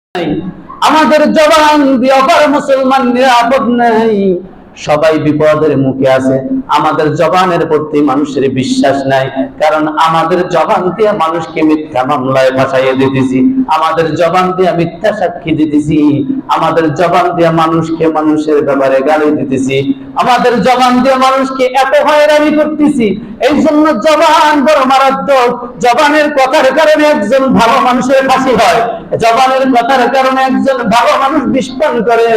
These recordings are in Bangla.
আমাদের জবান দিয়ে অপর মুসলমান নিরাপদ নেই, সবাই বিপদের মুখে আছে। আমাদের জবানের প্রতি মানুষের বিশ্বাস নাই, কারণ আমাদের জবান দিয়ে মানুষকে মিথ্যা মামলায় ফাঁসাইয়ে দিতেছি, আমাদের জবান দিয়ে মিথ্যা সাক্ষী দিতেছি, আমাদের জবান দিয়ে মানুষকে মানুষের ব্যাপারে গালি দিতেছি, আমাদের জবান দিয়ে মানুষকে এত হয়রানি করতেছি। এই জন্য জবান বড় মারাত্মক। জবানের কথার কারণে একজন ভালো মানুষের ফাঁসি হয়, জবানের কথার কারণে একজন ভালো মানুষ বিস্ফোরণ করে,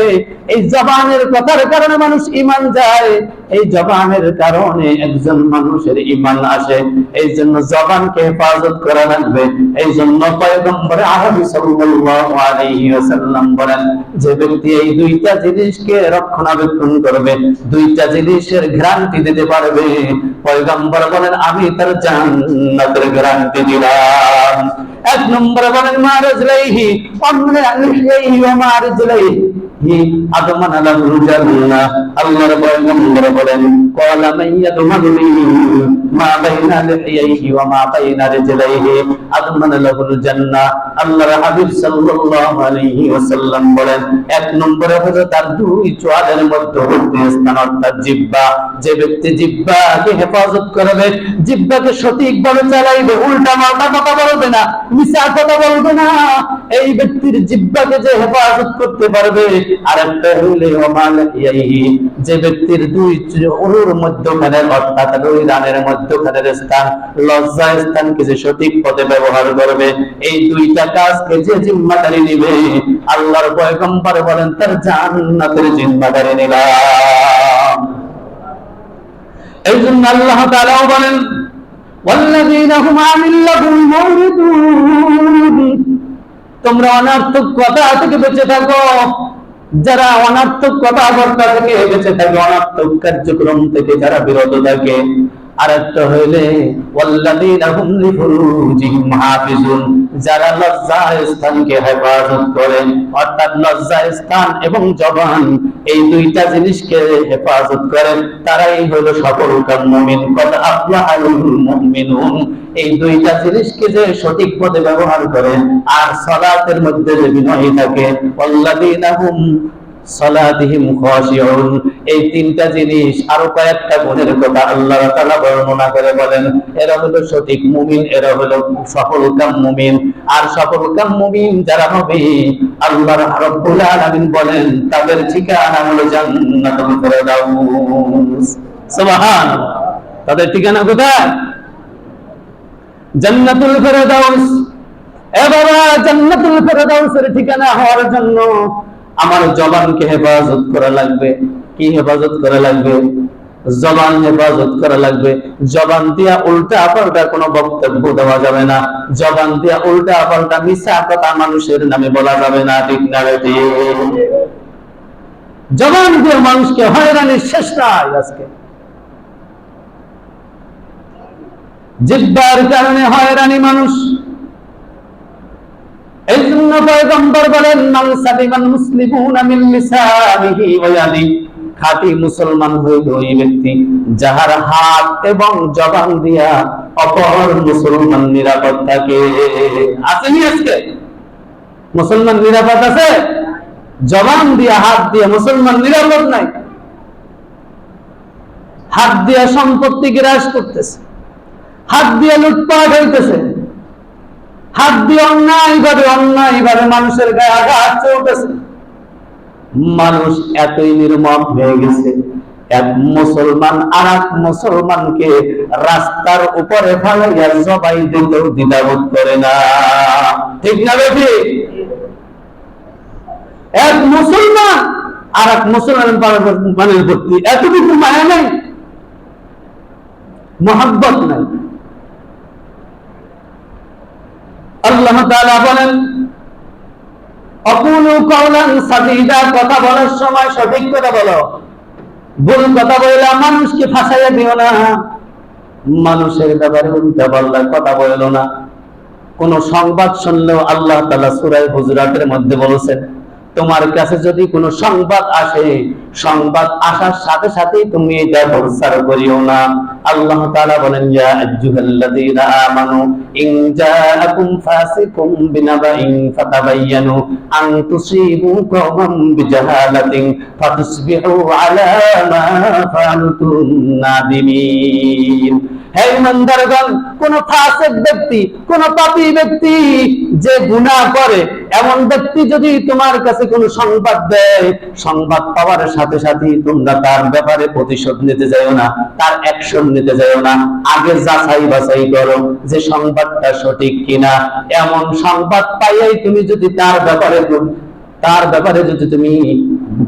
এই জবানের কথার কারণে মানুষ ঈমান যায়, এই জবানের কারণে একজন মানুষের ঈমান আসে। এই জন্য জবানকে হেফাজত করা লাগবে। এই জন্য পয়গম্বর আরবি সাল্লাল্লাহু আলাইহি ওয়াসাল্লাম বলেন, যে ব্যক্তি এই দুইটা জিনিসকে রক্ষণাবেক্ষণ করবে, দুইটা জিনিসের গ্যারান্টি দিতে পারবে, পয়গম্বর বলেন আমি তার জান্নাতের গ্যারান্টি দিলাম। এক নম্বরে বলেন মারজলাইহি আমরাহি ওয়া মারজলাইহি আদমান লাহুল জান্নাহ। আল্লাহর পয়গম্বর বলেন ক্বালা মাইয়াদমানি মা বাইনা লিহিয়াহি ওয়া মা বাইনা রিজলাইহি আদমান লাহুল জান্নাহ। আল্লাহর হাবিব সাল্লাল্লাহু আলাইহি ওয়াসাল্লাম বলেন এক নম্বরে হলো তার দুই চোয়ালের মধ্যবর্তী স্থান অর্থাৎ জিহ্বা। যে ব্যক্তি জিহ্বাকে হেফাজত করবে, জিহ্বাকে সঠিকভাবে চালাইবে, উল্টা পাল্টা কথা বলবে না, মিথ্যা কথা বলবে না, এই ব্যক্তির জিহ্বাকে যে হেফাজত করতে পারবে। আর একটা হইলে ওমালিহি, যে ব্যক্তির দুই উরুর মধ্যখানে অর্থাৎ দুই রানের মধ্যখানের স্থান লজ্জা স্থানকে যে সঠিক পথে ব্যবহার করবে, এই দুইটা কাজকে যে জিম্মাদারি নিবে, আল্লাহর পয়গম্বর বলেন তার জান্নাতের জিম্মাদারি নিলাম। এই জন্য আল্লাহ তাআলা বলেন ওয়াল্লাযীনা হুম আনিল লাগুল মুরিদুন, তোমরা অনর্থক কথা থেকে বেঁচে থাকো। যারা অনর্থক কথাবার্তা থেকে বেঁচে থাকে, অনর্থক কার্যক্রম থেকে যারা বিরত থাকে। আর একটা হইলে ওয়াল্লাযীনা হুম লিফুরুজিহিম হাফিজুন, যারা লজ্জা স্থানকে হেফাজত করে, অর্থাৎ লজ্জা স্থান এবং জবান এই দুইটা জিনিসকে হেফাজত করেন, তারাই হলো সফলকাম মুমিন। কদ আফলাহাল মুমিনুন, এই দুইটা জিনিসকে যে সঠিক পথে ব্যবহার করে আর সালাতের মধ্যে যে বিনয়ী থাকে, ওয়াল্লাযীনা হুম সালাতিহিম খাশিউন, এই তিনটা জিনিস আরো কয়েকটা গুণের কথা আল্লাহ তাআলা বর্ণনা করে বলেন এরা হলো সঠিক মুমিন, এরা হলো সফলকাম মুমিন। আর সফলকাম মুমিন যারা হবে, আল্লাহ রাব্বুল আলামিন বলেন তাদের ঠিকানা হলো জান্নাতুল ফিরদাউস। সুবহানাল্লাহ, তাদের ঠিকানা কোথায়? জান্নাতুল ফিরদাউস। এ বাবা, জান্নাতুল ফিরদাউসের ঠিকানা হওয়ার জন্য আমার জবানকে হেফাজত করা লাগবে। কি হেফাজত করা লাগবে? জবান হেফাজত করা লাগবে। জবান দিয়া উল্টা পাল্টা কোনো বক্তব্য দেওয়া যাবে না, জবান দিয়া উল্টা পাল্টা মিথ্যা কথা মানুষের নামে বলা যাবে না, ঠিক না বেটি? জবান দিয়ে মানুষকে হয়রানির শেষ নাই আজকে। জিহ্বার কারণে হয়রানি মানুষ। এই জন্য পয়গম্বর বলেন মান সালিমাল মুসলিমুনা মিন লিসানিহি ওয়া ইয়াদিহি, খাঁটি মুসলমান হইল ওই ব্যক্তি যাহার হাত এবং জবান দিয়া অপর মুসলমান নিরাপদ থাকে। আসেনি আজকে মুসলমান নিরাপদ আছে? জবান দিয়া হাত দিয়া মুসলমান নিরাপদ নাই। হাত দিয়া সম্পত্তি গ্রাস করতেছে, হাত দিয়ে লুটপাট হইতেছে, হাত দিয়ে অন্যায় ভাবে মানুষের গায়ে আঘাত চলতেছে। মানুষ এতই নির্মম হয়ে গেছে, এক মুসলমান আর এক মুসলমানকে রাস্তার উপরে ফেলাইয়া জবাই দিতেও দ্বিধাবোধ করে না, ঠিক না বেটি? এক মুসলমান আর এক মুসলমানের প্রতি এতটুকু মায়া নাই, মোহাব্বত নাই। আল্লাহ তাআলা বলেন আকুলু কাওলান সাদীদা, কথা বলার সময় সঠিক কথা বলো, ভুল কথা বললে মানুষকে ফাঁসাইয়া দিও না, মানুষের ব্যাপারে উল্টা পাল্টা কথা বলো না। কোন সংবাদ শুনলেও আল্লাহ তাআলা সূরা হুজুরাতের মধ্যে বলেছেন তোমার কাছে যদি কোনো সংবাদ আসে সংবাদ আসার সাথে সাথেই তুমি এটা প্রচার করিও না। আল্লাহ তাআলা বলেন, ইয়া আইয়ুহাল্লাযীনা আমানু ইন জাআকুম ফাসিকুম বিনাবাইন ফাতাবায়ানু আন তুসিবু কওমান বিজাহালাতিন ফাতুসবিহু আলা মা ফাআলতুম নাদিমিন। হে ইমানদারগণ, কোন ফাসিক ব্যক্তি, কোন পাপী ব্যক্তি যে গুনাহ করে, এমন ব্যক্তি যদি তোমার কাছে কোন সংবাদ দেয়, সংবাদ পাওয়ার সাথে সাথে তোমরা তার ব্যাপারে প্রতিশোধ নিতে যাও না, তার অ্যাকশন নিতে যাও না। আগে যাচাই বাছাই করো যে সংবাদটা সঠিক কিনা। এমন সংবাদ পাইয়াই তুমি যদি তার ব্যাপারে যদি তুমি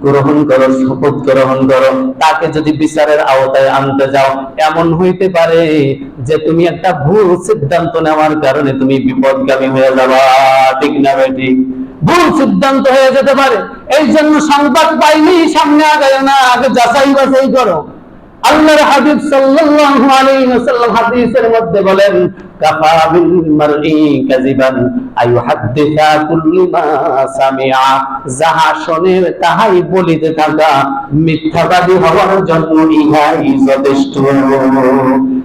গ্রহণ করো, শপথ গ্রহণ করো, তাকে যদি বিচারের আওতায় আনতে যাও, এমন হইতে পারে যে তুমি একটা ভুল সিদ্ধান্ত নেওয়ার কারণে তুমি বিপদগামী হয়ে যাবা। ঠিক না ঠিক? ভুল সিদ্ধান্ত হয়ে যেতে পারে। এই জন্য সংবাদ পাইনি সামনে আগায় না, আগে যাচাই বাছাই করো। আল্লাহর হাবিব সাল্লাল্লাহু আলাইহি ওয়াসাল্লাম হাদিসের মধ্যে বলেন, কাফা বিল মারই কাযিবান আইহাদ্দিসা কুল্লু মা সামিআ। যাহা শোনে তাহাই বলিতে থাকা মিথ্যাবাদী হওয়ার জন্য ইহাই যথেষ্ট।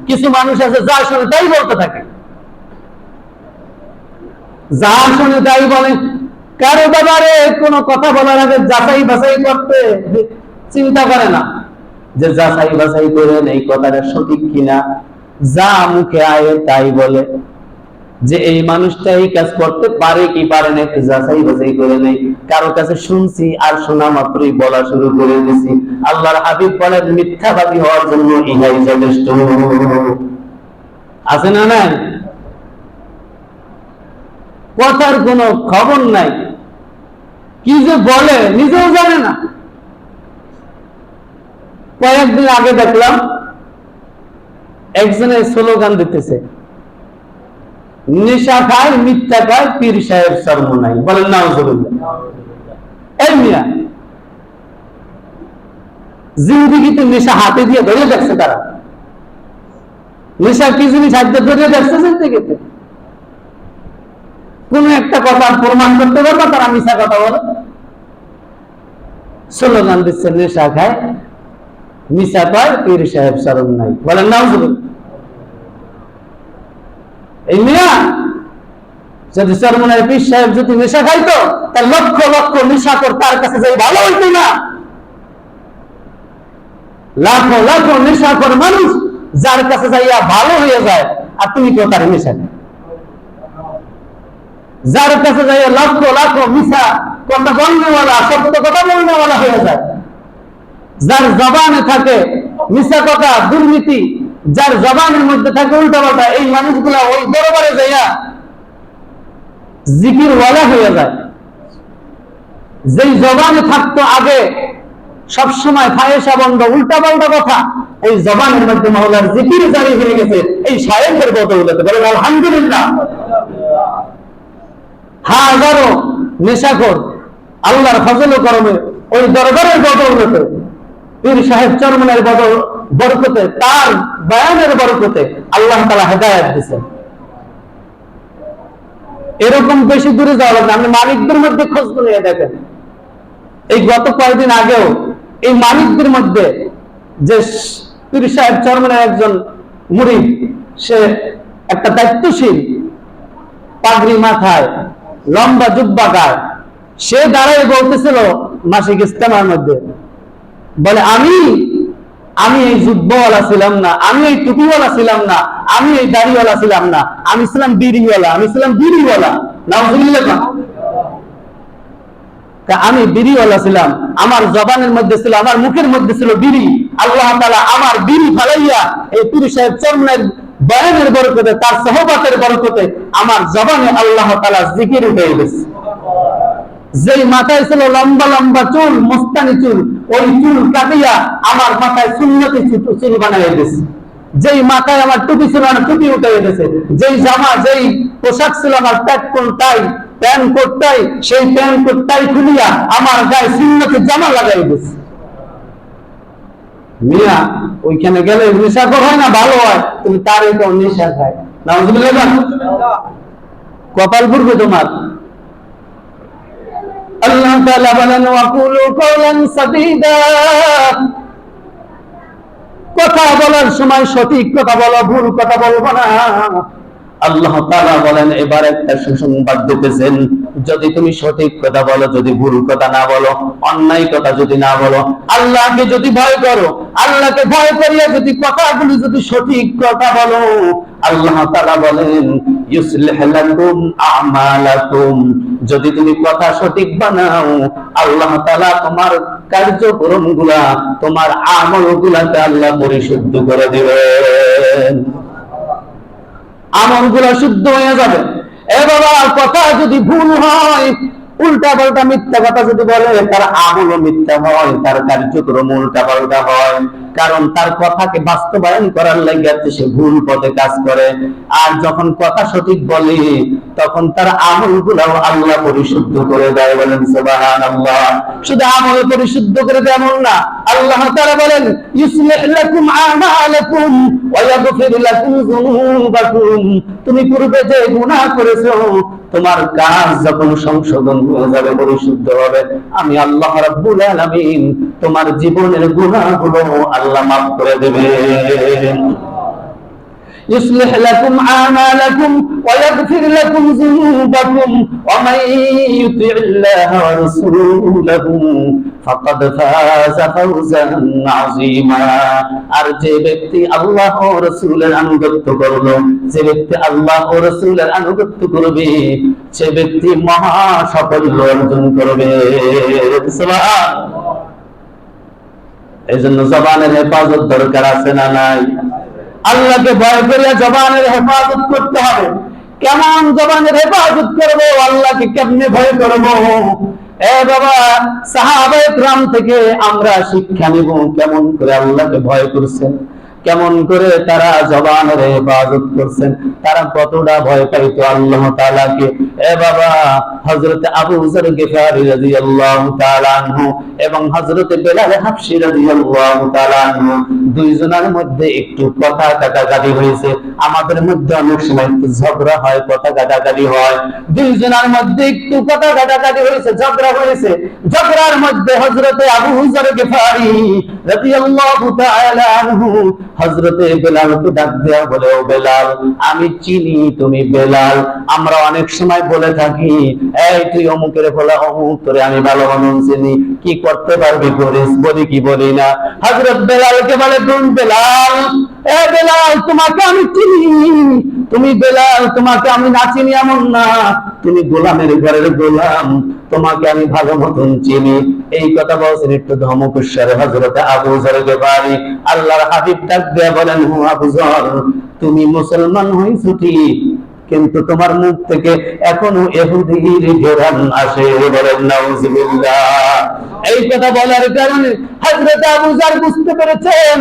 কিছু মানুষ আছে যা শোনে তাই বলতে থাকে, যা শোনে তাই বলে। কারো ব্যাপারে কোনো কথা বলার আগে যাচাই বাছাই করতে চিন্তা করে না, যে যাচাই বাছাই করেন এই কথাটা সঠিক কিনা। যা মুখে আয়ে তাই বলে, যে এই মানুষটা এই কাজ করতে পারে কি পারে না একটু যাচাই বাছাই করে নেই। কারো কাছে শুনছি আর শোনা মাত্রই বলা শুরু করে দিয়েছি। আল্লাহর হাবিব বলেন, মিথ্যাবাদী হওয়ার জন্য ইহাই যথেষ্ট। আছে না নাই? কথার কোনো খবর নাই, কি যে বলে নিজেও জানে না। কয়েকদিন আগে দেখলাম একজনের স্লোগান দিতেছে, নেশা খায়, মিথ্যা খায়, পীর সাহেব শর্ম নাই। বলেন নাউজুবিল্লাহ। এই মিয়া, জিন্দেগিতে নেশা হাতে দিয়ে ধরে দেখছে তারা? নেশা কি জিনিস হাতে ধরে দেখছে জিন্দেগিতে? কোন একটা কথা প্রমাণ করতে পারবা তারা মিশা কথা বলে? স্লোগান দিচ্ছে নেশা খায়, মিশা পায়, পীর সাহেব শরম নাই। বলেন নাউজুবিল্লাহ। এই মিয়া যদি শরমনায় পীর সাহেব যদি নেশা খাইতো, তার লক্ষ লক্ষ নেশাখোর তার কাছে যাই ভালো হইতো না? লাখো লাখো নেশাখোর মানুষ যার কাছে যাইয়া ভালো হয়ে যায়, আর তুমি কেউ তার নেশা নেই। যার কাছে যাইয়া লক্ষ লাখো মিশা কথা বলনেওয়ালা, সত্য কথা বলনেওয়ালা হয়ে যায়, যার জবানে থাকে মিশা কথা, দুর্নীতি, যার জবানের মধ্যে থাকে উল্টাপাল্টা, এই মানুষগুলা ওই দরবারে যাইয়া জিকিরওয়ালা হয়ে যায়। যেই জবানে থাকতো আগে সবসময় ফায়েসা বন্ধ, উল্টাপাল্টা কথা, এই জবানের মধ্যে মাওলার জিকির জারি হয়ে গেছে এই শায়েখের বদৌলতে। বলেন আলহামদুলিল্লাহ। হাজারো নেশাখোর আল্লাহর ফজল ও করমে ওই দরবারের বদৌলতে, পীর সাহেব চরমনের বরকতে, তার বয়ানের বরকতে আল্লাহ তাআলা হেদায়েত দিয়েছেন। এরকম বেশি দূরে যাওয়া লাগবে। আপনি মানিকদের মধ্যে খোঁজ নিয়ে দেখেন, এই গত কয়েকদিন আগেও এই মানিকদের মধ্যে যে পীর সাহেব চরমনের একজন মুরিদ, সে একটা দায়িত্বশীল, পাগড়ি মাথায়, লম্বা জুব্বা গায়, সে দাঁড়ায় বলতেছিল মাসিক ইস্তেমার মধ্যে, বলে আমি এই জুব্বাওয়ালা ছিলাম না, আমি এই টুপিওয়ালা ছিলাম না, আমি এই দাড়িওয়ালা ছিলাম না, আমি ছিলাম বিড়িওয়ালা, আমি ছিলাম বিড়িওয়ালা। নাউজুবিল্লাহ। আমি বিড়িওয়ালা ছিলাম, আমার জবানের মধ্যে ছিল, আমার মুখের মধ্যে ছিল বিড়ি। আল্লাহ তাআলা আমার বিড়ি ফালাইয়া এই পীর সাহেব চরমনের বয়ানের বরকতে, তার সহবতের বরকতে আমার জবানে আল্লাহ তাআলা জিকির হয়ে গেছে। যেই মাথায় ছিল লম্বা লম্বা চুল, মস্তানি চুল, ওই চুল কাটিয়া আমার মাথায় সুন্নতি চুল বানাইয়া দিয়েছে। যেই মাথায় আমার টুপি ছিল না, টুপি উঠাইয়া দিয়েছে। যেই জামা, যেই পোশাক ছিল আমার প্যান্ট কোট টাই, সেই প্যান্ট কোট টাই খুলিয়া আমার গায়ে সুন্নতি জামা লাগাই দিয়েছে। মিয়া, ওইখানে গেলে নেশাখোর হয় না ভালো হয়, তুমি তার এটাও নেশা খায়। নাউজুবিল্লাহ। কপাল পুরবে তোমার। আল্লাহ তাআলা বলেন ওয়াকুলু কওলান সাদীদা, কথা বলার সময় সঠিক কথা বলো, ভুল কথা বলবো না। আল্লাহ তাআলা বলেন এবার একটা সুসংবাদ দিতেছেন, যদি তুমি সঠিক কথা বলো, যদি ভুল কথা না বলো, অন্যায় কথা যদি না বলো, আল্লাহকে যদি ভয় করো, আল্লাহকে ভয় করিয়া যদি কথাগুলো যদি সঠিক কথা বলো, আল্লাহ তাআলা বলেন ইউসলিহ লাকুম আমালাকুম, যদি তুমি কথা সঠিক বানাও, আল্লাহ তাআলা তোমার কার্যক্রমগুলা, তোমার আমলগুলাকে আল্লাহ পরিশুদ্ধ করে দিবেন, আমলগুলো শুদ্ধ হয়ে যাবে। এ বাবা, কথা যদি ভুল হয়, উল্টা পাল্টা মিথ্যা কথা যদি বলে, তার আমলও মিথ্যা হয়, তার কার্যক্রম উল্টা পাল্টা হয়, কারণ তার কথাকে বাস্তবায়ন করার লাগিয়া সে ভুল পথে কাজ করে। আর যখন কথা সঠিক বলে, তখন তার আমলগুলোও আল্লাহ পরিশুদ্ধ করে দেয়। বলেন সুবহানাল্লাহ। শুধু আমল পরিশুদ্ধ করে দেয় এমন না, আল্লাহ তাআলা বলেন ইউসলিহ লাকুম আমালাকুম ওয়া ইয়াগফির লাকুম যুনুবাকুম, তুমি পূর্বে যে গুনাহ করেছো, তোমার কাজ যখন সংশোধন হয়ে যাবে, পরিশুদ্ধ হবে, আমি আল্লাহ রাব্বুল আলামিন তোমার জীবনের গুনাহগুলো আল্লাহ মাফ করে দেবেন। يصلح لكم أعمالكم ويغفر لكم ذنوبكم ومن يطع الله ورسوله فقد فاز فوزا عظيما। আর যে ব্যক্তি আল্লাহ ও রাসূলের আনুগত্য করলো, যে ব্যক্তি আল্লাহ ও রাসূলের আনুগত্য করবে, সে ব্যক্তি মহা সাফল্য অর্জন করবে। সুবহানাল্লাহ। এজন্য জবানের হেফাজত দরকার আছে না নাই? আল্লাহকে ভয় করিয়া জবানের হেফাজত করতে হবে। কেমন জবানের হেফাজত করবো? আল্লাহকে কেমনে ভয় করবো? এ বাবা, সাহাবায়ে কেরাম থেকে আমরা শিক্ষা নিব, কেমন করে আল্লাহকে ভয় করছেন, কেমন করে তারা জবানের হেফাজত করছেন, তারা কতটা ভয় পাইতো আল্লাহ তাআলাকে। এ বাবা, হযরত আবু যর গিফারী রাদিয়াল্লাহু তাআলা আনহু এবং হযরত বেলাল হাবশী রাদিয়াল্লাহু তাআলা আনহু, দুইজনের মধ্যে একটু কথা কাটাকাটি হয়েছে। আমাদের মধ্যে অনেক সময় একটু ঝগড়া হয়, কথা কাটাকাটি হয়। দুইজনের মধ্যে একটু কথা কাটাকাটি হয়েছে, ঝগড়া হয়েছে। ঝগড়ার মধ্যে হযরত আবু যর গিফারী রাদিয়াল্লাহু তাআলা আনহু হযরতে বেলালকে ডাক দেয়া বলে, ও বেলাল, আমি চিনি তুমি বেলাল। আমরা অনেক সময় বলে থাকি, এই তুই অমুকের বলা, অমুক তোরে আমি ভালো মতন চিনি, কি করতে পারবি করিস, বলি কি বলি না। হযরত বেলালকে বলে, তুমি বেলাল, এ বেলাল, তোমাকে আমি চিনি, তুমি বেলাল, তোমাকে আমি না চিনি এমন না, তুমি গোলামের ঘরের গোলাম, তোমাকে আমি ভালো মতন চিনি। এই কথা বলছেন একটু ধমকেশ্বরে হযরত আবু যর গিফারী। আল্লাহর হাবিব ডাক দিয়ে বলেন, ও আবু যর, তুমি মুসলমান হইছো ঠিক, কিন্তু তোমার মুখ থেকে এখনো ইহুদির ঘ্রাণ আসে। বলেন নাউজুবিল্লাহ। এই কথা বলার কারণে হযরত আবু যর বুঝতে পেরেছেন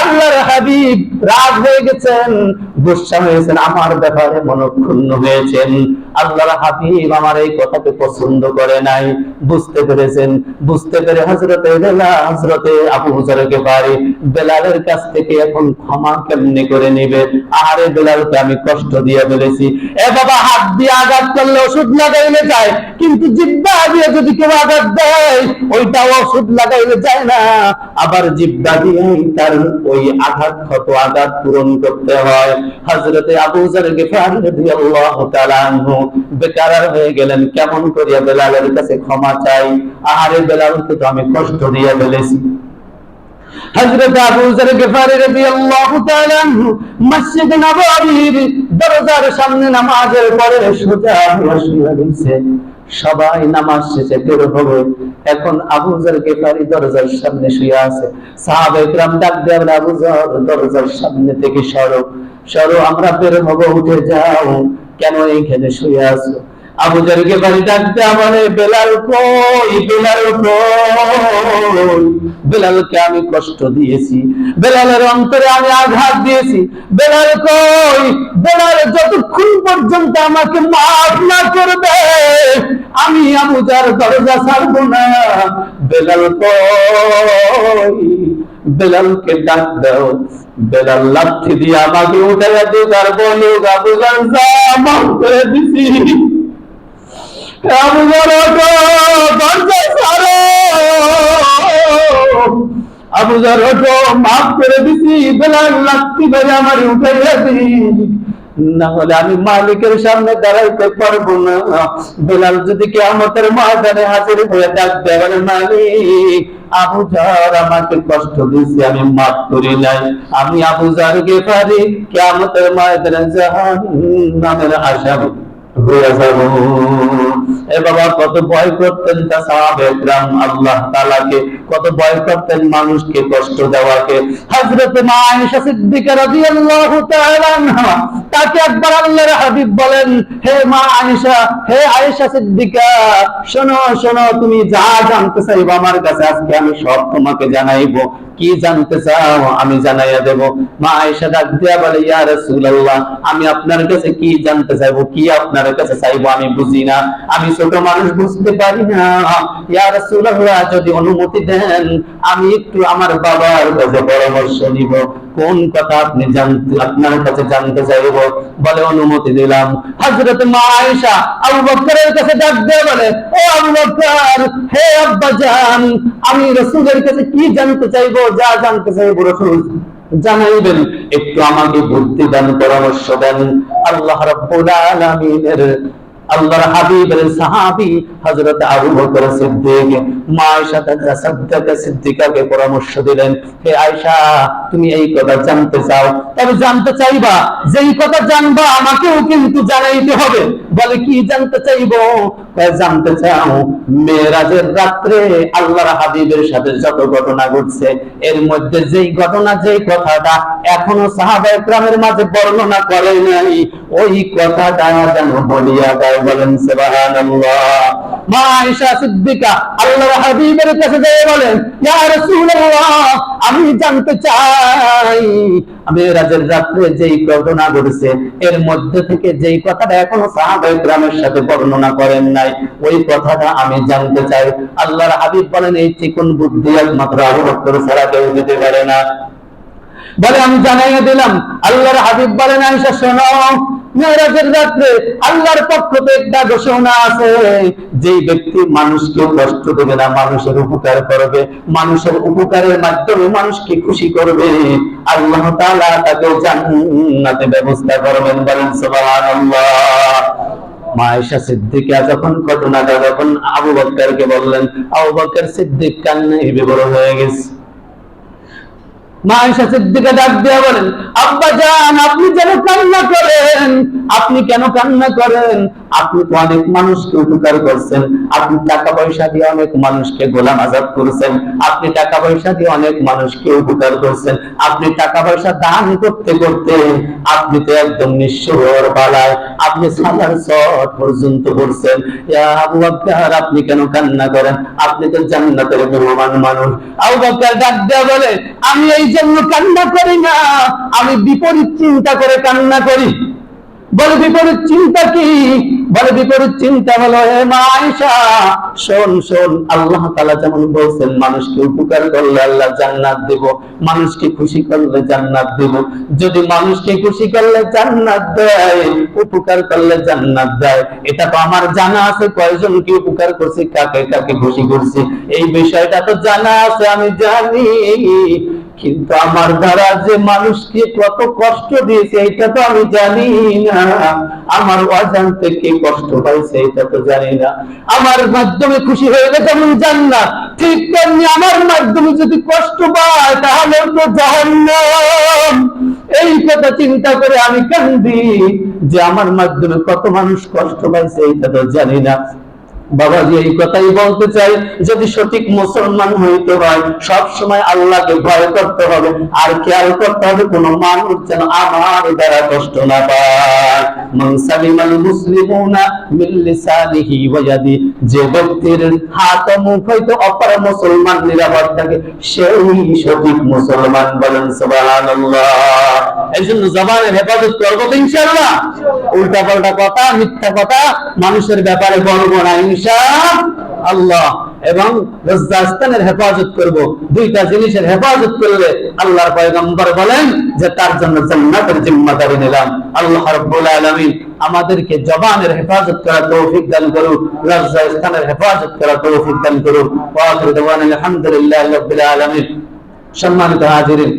আল্লাহর হাবিব রাগ হয়ে গেছেন, গুসা হয়েছেন, আমার ব্যাপারে মনক্ষুণ্ণ হয়েছেন। আল্লাহর হাবিব আমার এই কথাকে পছন্দ করে নাই, বুঝতে পেরেছেন। বুঝতে পেরে হযরতে আবু যর গিফারী বেলালের কাছ থেকে এখন ক্ষমা কেমনে করে নিবে? আরে বেলালকে আমি কষ্ট দিয়ে ফেলেছি। এ বাবা, হাত দিয়ে আঘাত করলে ওষুধ লাগাইলে যায়, কিন্তু জিহ্বা দিয়ে যদি কেউ আঘাত দেয়, ওইটাও ওষুধ লাগাইলে যায় না, আবার জিহ্বা দিয়ে তার ওই আঘাত ক্ষত আঘাত পূরণ করতে হয়। হযরতে আবু যর গিফারী রাদিয়াল্লাহু তাআলা আনহু বেকারার হয়ে গেলেন, কেমন করিয়া বেলালের কাছে ক্ষমা চাই? আরে বেলালকে তো আমি কষ্ট দিয়ে ফেলেছি। হযরত আবু যর গিফারী রাদিয়াল্লাহু তাআলা আনহু মসজিদ নববীর দরজার সামনে নামাজের পরে সোজা হয়ে শুয়ে রয়েছে। সবাই নামাজ শেষে বের হবে, এখন আবু যর গিফারী দরজার সামনে শুয়ে আছে। সাহাবায়ে কেরাম ডাক দিয়ে বলে, আবু যর, দরজার সামনে থেকে সরো, সরো, আমরা বের হব, উঠে যাও, কেন এইখানে শুয়ে আছো? আবু যর গিফারী ডাক দিয়ে বলে, বেলাল কই, বেলাল কই? বেলালকে আমি কষ্ট দিয়েছি, বেলালের অন্তরে আমি আঘাত দিয়েছি, বেলাল কই? বেলাল যতক্ষণ পর্যন্ত আমাকে মাফ না করবে, আমি আবু যর দরজা ছাড়বো না। বেলাল কই? বেলালকে ডাক দাও। বেলাল লাঠি দিয়ে আমাকে উঠাইয়া দিক আর বলুক, আবু যর যা, মাফ করে দিছি। আবু যর যর ওঠো, মাফ করে দিছি, বেলাল লাত্তি মেরে আমার উঠাইয়া দিন, না হলে আমি মালিকের সামনে দাঁড়াইতে পারবো না। বেলাল যদি কিয়ামতের ময়দানে হাজির হয়ে ডাকতে বলে, মালিক আবু যর আমাকে কষ্ট দিয়েছে, আমি মাফ করি নাই, আমি আবু যর গিফারি কিয়ামতের ময়দানে জাহান্নামের আসামি হয়ে যাব। এ বাবা, কত ভয় করতেন তা সাহাবে একরাম আল্লাহ তাআলাকে, কত ভয় করতেন মানুষকে কষ্ট দেওয়াকে। হযরত মা আয়েশা সিদ্দিকা রাদিয়াল্লাহু তাআলা আনহা, তাকে একবার আল্লাহর হাবিব বলেন, হে মা আয়েশা, হে আয়েশা সিদ্দিকা, শোনো শোনো, তুমি যা জানতে চাইবো আমার কাছে আজকে আমি সব তোমাকে জানাইবো। কি জানতে চাও আমি জানাইয়া দেব। মা আয়েশা ডাক দিয়া বলে, ইয়া রাসূলুল্লাহ, আমি আপনার কাছে কি জানতে চাইবো, কি আপনার কাছে চাইবো, আমি বুঝি না, আমি ছোট মানুষ, বুঝতে পারি না। ইয়া রাসূলুল্লাহ, যদি অনুমতি দেন আমি একটু আমার বাবার কাছে পরামর্শ নিব, কোন কথা আপনি আপনার কাছে জানতে চাইবো। বলে, অনুমতি দিলাম। হযরত মা আয়েশা আবু বকরের কাছে ডাক দিয়ে বলে, ও আবু বকর, হে আব্বাজান, আমি রাসূলের কাছে কি জানতে চাইবো, যা জানতে চাইবো রাসূল জানাইবেন, একটু আমাকে বুদ্ধি দান, পরামর্শ দেন। আল্লাহ রাব্বুল আলামিনের আল্লাহর হাবিবের সাহাবী হযরত আবু বকর সিদ্দিক মা আয়েশা সিদ্দিকাকে পরামর্শ দিলেন, হে আয়েশা, তুমি এই কথা জানতে চাও, তবে জানতে চাইবা, যেই কথা জানবা আমাকেও কিন্তু জানাইতে হবে। বলে, কি জানতে চাইবো? জানতে চাও মেরাজের রাত্রে আল্লাহর হাবিবের সাথে যত ঘটনা ঘটছে, এর মধ্যে যেই ঘটনা, যেই কথাটা এখনো সাহাবায়ে কেরামের মাঝে বর্ণনা করে নাই, ওই কথাটা যেন বলিয়া দেয়। বলেন সুবহানাল্লাহ। মা আয়েশা সিদ্দিকা আল্লাহর হাবিবের কাছে গিয়ে বলেন, ইয়া রাসূলুল্লাহ, আমি জানতে চাই মেরাজের রাত্রে যেই ঘটনা ঘটেছে, এর মধ্যে থেকে যেই কথাটা এখনো সাহাবায়ে কেরামের সাথে বর্ণনা করেন নাই, ওই কথাটা আমি জানতে চাই। আল্লাহর হাবিব বলেন, এই চিকন বুদ্ধি একমাত্র আবু বকর ছাড়া কেউ দিতে পারে না। বলে, আমি জানাইয়া দিলাম। আল্লাহর হাবিব বলেন, আয়েশা শোনো, মেরাজের রাত্রে আল্লাহর পক্ষ থেকে একটা ঘোষণা আছে, যেই ব্যক্তি মানুষকে কষ্ট দেবে না, মানুষের উপকার করবে, মানুষের উপকারের মাধ্যমে মানুষকে খুশি করবে, আল্লাহ তাআলা তাকে জান্নাতে ব্যবস্থা করবেন। বলেন সুবহানাল্লাহ। মা আয়েশা সিদ্দিকা যখন ঘটনাটা যখন আবু বকরকে বললেন, আবু বকর সিদ্দিক কান্নায় বিভোর হয়ে গেছে। মা আয়েশা সিদ্দিকা ডাক দিয়া বলেন, আব্বা জান, আপনি যেন কান্না করেন, আপনি কেন কান্না করেন? আপনি তো অনেক মানুষকে উপকার করছেন, আপনি টাকা পয়সা দিয়ে অনেক মানুষকে গোলাম আজাদ করেছেন, আপনি টাকা পয়সা দিয়ে অনেক মানুষকে উপকার করছেন, আপনি টাকা পয়সা দান করতে করতে আপনি তো একদম নিঃস্ব হওয়ার পালায়, আপনি সালার শট পর্যন্ত করছেন। ইয়া আবু বকর, আপনি কেন কান্না করেন? আপনি তো জান্নাতের মেহমান মানুষ। আবু বকর ডাক দিয়া বলে, আমি এই জন্য কান্না করি না, আমি বিপরীত চিন্তা করে কান্না করি। বলে, বিপরীত চিন্তা কি? বলে, বিপরীত চিন্তা হলো, হে মা আয়েশা, শোন শোন, আল্লাহ তাআলা যেমন বলছেন, মানুষকে উপকার করলে আল্লাহ জান্নাত দেব, মানুষকে খুশি করলে জান্নাত দেব। যদি মানুষকে খুশি করলে জান্নাত দেয়, উপকার করলে জান্নাত দেয়, এটা তো আমার জানা আছে, কয়জনকে উপকার করছি, কাকে কাকে খুশি করছি, এই বিষয়টা তো জানা আছে, আমি জানি। কিন্তু আমার দ্বারা যে মানুষকে কত কষ্ট দিয়েছে এটা তো আমি জানি না, আমার অজান্তে কে কষ্ট পাইছে এটা তো জানি না। আমার মাধ্যমে খুশি হইলে যেমন জান্নাত, ঠিক তেমনি আমার মাধ্যমে যদি কষ্ট পায় তাহলে তো জাহান্নাম। এই কথা চিন্তা করে আমি কান্দি যে আমার মাধ্যমে কত মানুষ কষ্ট পাইছে এটা তো জানি না। বাবাজি, এই কথাই বলতে চাই, যদি সঠিক মুসলমান হইতে হয় সব সময় আল্লাহকে ভয় করতে হবে, আর খেয়াল করতে হবে কোন মানুষ যেন আমার দ্বারা কষ্ট না পায়। মান সালিমাল মুসলিমুনা মিন লিসানিহি ওয়া ইয়াদি, যে ব্যক্তির হাত ও মুখ হইতে অপর মুসলমান নিরাপদ থাকে সেই সঠিক মুসলমান। বলেন সুবহানাল্লাহ। এইজন্য জবানের হেফাজত করব তো ইনশাআল্লাহ। উল্টা পাল্টা কথা, মিথ্যা কথা মানুষের ব্যাপারে বলবো না ইনশাআল্লাহ। এবং লজ্জাস্থানের হেফাজত করব। দুইটা জিনিসের হেফাজত করলে আল্লাহর পয়গম্বর বলেন যে তার জন্য জান্নাতের জিম্মাদারি নিলাম। আল্লাহ রাব্বুল আলামিন আমাদেরকে জবানের হেফাজত করার তৌফিক দান করুন, লজ্জাস্থানের হেফাজত করার তৌফিক দান করুন। ওয়া আখিরু দাওয়ানা আলহামদুলিল্লাহি রাব্বিল আলামিন। সম্মানিত হাজিরিন,